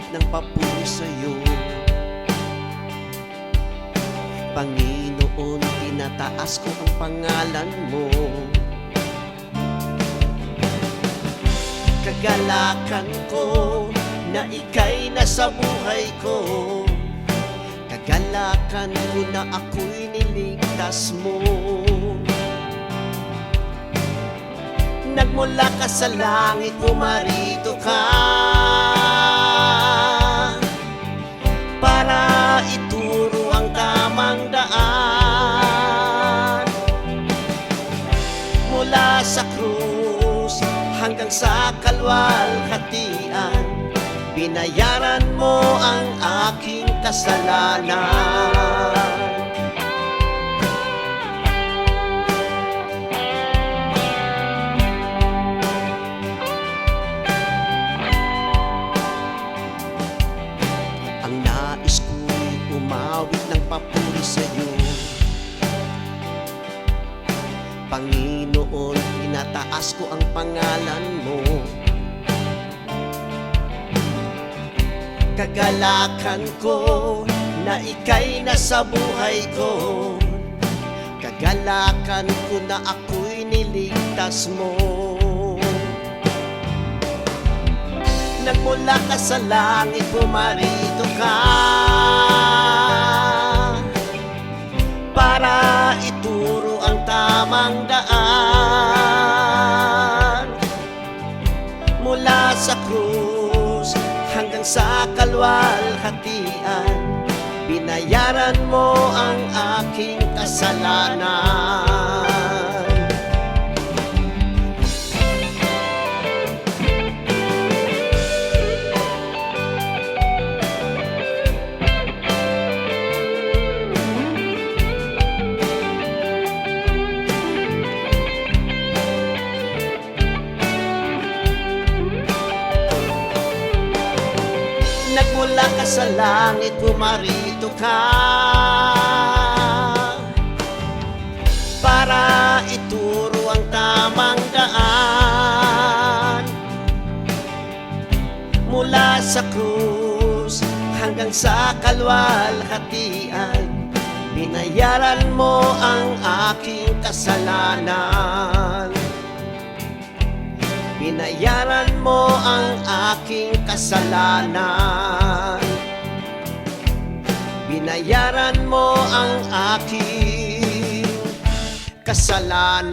umawit ng papuri sa'yo. Panginoon, tinataas ko ang pangalan mo. Kagalakan ko na ika'y nasa buhay ko. Kagalakan ko na ako'y niligtas mo. Nagmula ka sa langit, pumarito ka para ituro ang tamang daan. Mula sa krus hanggang sa kalwalhatian, binayaran mo ang aking kasalanan. Ang nais ko'y umawit ng papuri sa'yo. Panginoon, tinataas ko ang pangalan mo. Kagalakan ko na ika'y nasa buhay ko. Kagalakan ko na ako'y niligtas mo. Nagmula ka sa langit, pumarito ka para ituro ang tamang daan. Mula sa krus hanggang sa kalwalhatian, binayaran mo ang aking kasalanan. Nagmula ka sa langit, pumarito ka para ituro ang tamang daan. Mula sa krus hanggang sa kalwalhatian, binayaran mo ang aking kasalanan. Binayaran mo ang aking kasalanan. Binayaran mo ang aking kasalanan.